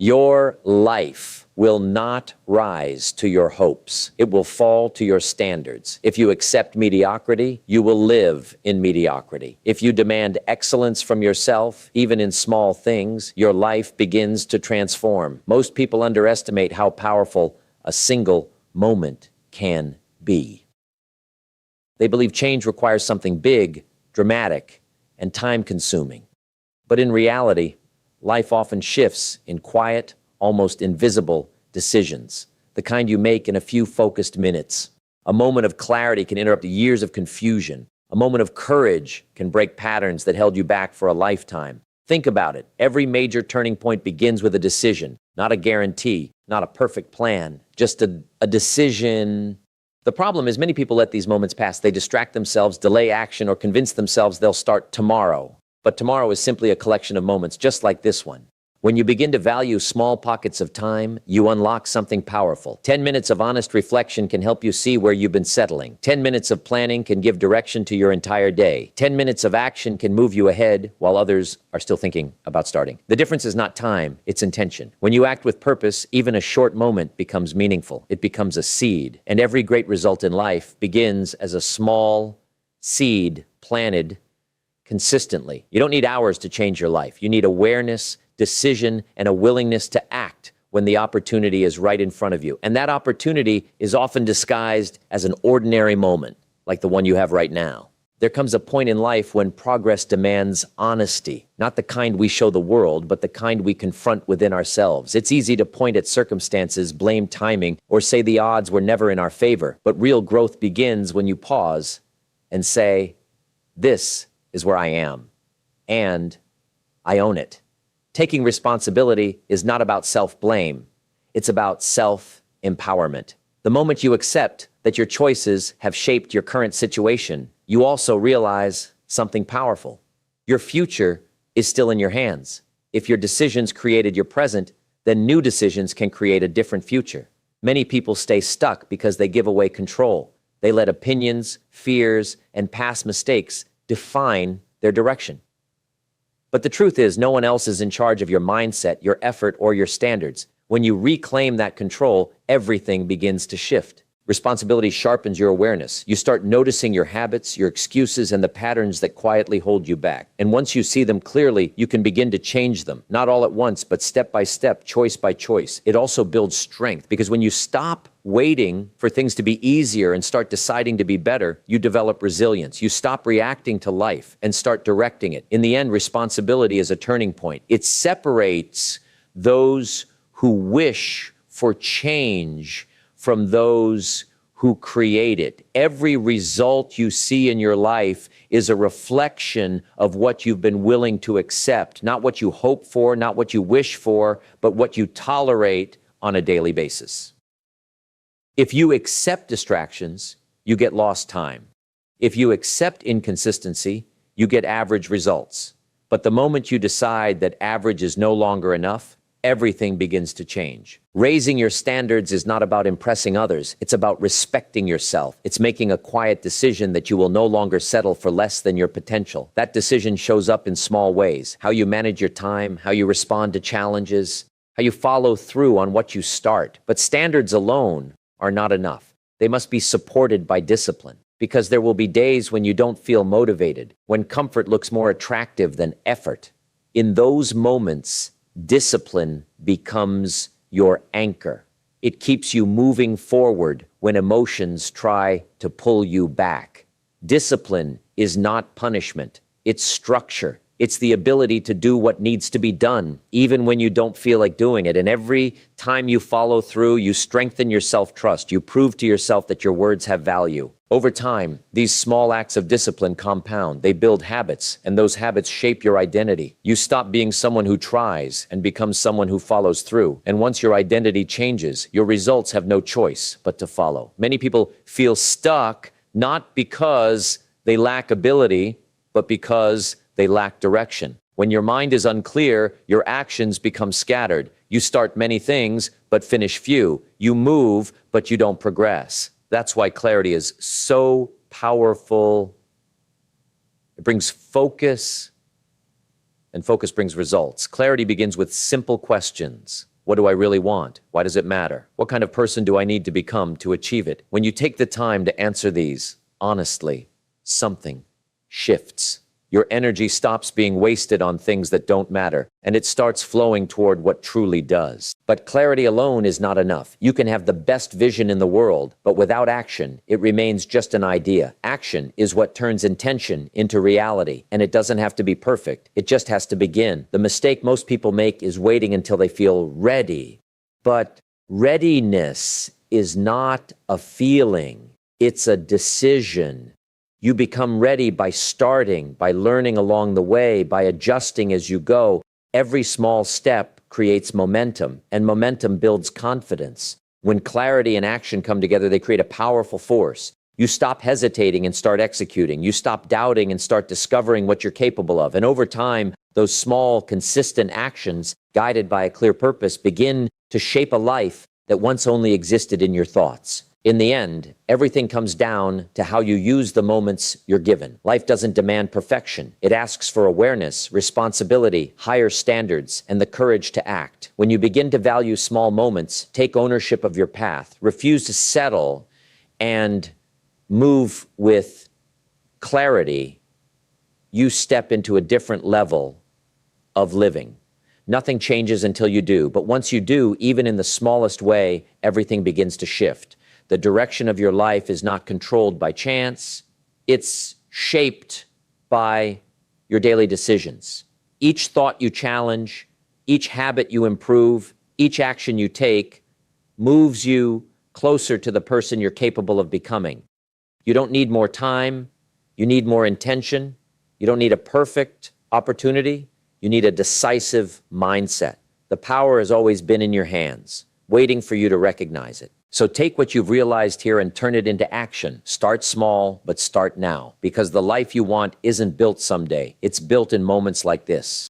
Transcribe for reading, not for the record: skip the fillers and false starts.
Your life will not rise to your hopes. It will fall to your standards. If you accept mediocrity, you will live in mediocrity. If you demand excellence from yourself, even in small things, your life begins to transform. Most people underestimate how powerful a single moment can be. They believe change requires something big, dramatic, and time-consuming. But in reality, life often shifts in quiet, almost invisible decisions, the kind you make in a few focused minutes. A moment of clarity can interrupt years of confusion. A moment of courage can break patterns that held you back for a lifetime. Think about it. Every major turning point begins with a decision, not a guarantee, not a perfect plan, just a decision. The problem is many people let these moments pass. They distract themselves, delay action, or convince themselves they'll start tomorrow. But tomorrow is simply a collection of moments just like this one. When you begin to value small pockets of time, you unlock something powerful. 10 minutes of honest reflection can help you see where you've been settling. 10 minutes of planning can give direction to your entire day. 10 minutes of action can move you ahead while others are still thinking about starting. The difference is not time, it's intention. When you act with purpose, even a short moment becomes meaningful. It becomes a seed. And every great result in life begins as a small seed planted consistently. You don't need hours to change your life. You need awareness, decision, and a willingness to act when the opportunity is right in front of you. And that opportunity is often disguised as an ordinary moment, like the one you have right now. There comes a point in life when progress demands honesty, not the kind we show the world, but the kind we confront within ourselves. It's easy to point at circumstances, blame timing, or say the odds were never in our favor. But real growth begins when you pause and say, "This is where I am, and I own it." Taking responsibility is not about self-blame. It's about self-empowerment. The moment you accept that your choices have shaped your current situation, you also realize something powerful. Your future is still in your hands. If your decisions created your present, then new decisions can create a different future. Many people stay stuck because they give away control. They let opinions, fears, and past mistakes define their direction. But the truth is, no one else is in charge of your mindset, your effort, or your standards. When you reclaim that control, everything begins to shift. Responsibility sharpens your awareness. You start noticing your habits, your excuses, and the patterns that quietly hold you back. And once you see them clearly, you can begin to change them. Not all at once, but step by step, choice by choice. It also builds strength, because when you stop waiting for things to be easier and start deciding to be better, you develop resilience. You stop reacting to life and start directing it. In the end, responsibility is a turning point. It separates those who wish for change from those who create it. Every result you see in your life is a reflection of what you've been willing to accept, not what you hope for, not what you wish for, but what you tolerate on a daily basis. If you accept distractions, you get lost time. If you accept inconsistency, you get average results. But the moment you decide that average is no longer enough, everything begins to change. Raising your standards is not about impressing others. It's about respecting yourself. It's making a quiet decision that you will no longer settle for less than your potential. That decision shows up in small ways: how you manage your time, how you respond to challenges, how you follow through on what you start. But standards alone are not enough. They must be supported by discipline, because there will be days when you don't feel motivated, when comfort looks more attractive than effort. In those moments, discipline becomes your anchor. It keeps you moving forward when emotions try to pull you back. Discipline is not punishment. It's structure. It's the ability to do what needs to be done, even when you don't feel like doing it. And every time you follow through, you strengthen your self-trust. You prove to yourself that your words have value. Over time, these small acts of discipline compound. They build habits, and those habits shape your identity. You stop being someone who tries and become someone who follows through. And once your identity changes, your results have no choice but to follow. Many people feel stuck not because they lack ability, but because they lack direction. When your mind is unclear, your actions become scattered. You start many things, but finish few. You move, but you don't progress. That's why clarity is so powerful. It brings focus. and focus brings results. Clarity begins with simple questions. What do I really want? Why does it matter? What kind of person do I need to become to achieve it? When you take the time to answer these honestly, something shifts. Your energy stops being wasted on things that don't matter, and it starts flowing toward what truly does. But clarity alone is not enough. You can have the best vision in the world, but without action, it remains just an idea. Action is what turns intention into reality, and it doesn't have to be perfect. It just has to begin. The mistake most people make is waiting until they feel ready. But readiness is not a feeling. It's a decision. You become ready by starting, by learning along the way, by adjusting as you go. Every small step creates momentum, and momentum builds confidence. When clarity and action come together, they create a powerful force. You stop hesitating and start executing. You stop doubting and start discovering what you're capable of. And over time, those small, consistent actions, guided by a clear purpose, begin to shape a life that once only existed in your thoughts. In the end, everything comes down to how you use the moments you're given. Life doesn't demand perfection. It asks for awareness, responsibility, higher standards, and the courage to act. When you begin to value small moments, take ownership of your path, refuse to settle, and move with clarity, you step into a different level of living. Nothing changes until you do, but once you do, even in the smallest way, everything begins to shift. The direction of your life is not controlled by chance. It's shaped by your daily decisions. Each thought you challenge, each habit you improve, each action you take moves you closer to the person you're capable of becoming. You don't need more time. You need more intention. You don't need a perfect opportunity. You need a decisive mindset. The power has always been in your hands, waiting for you to recognize it. So take what you've realized here and turn it into action. Start small, but start now, because the life you want isn't built someday. It's built in moments like this.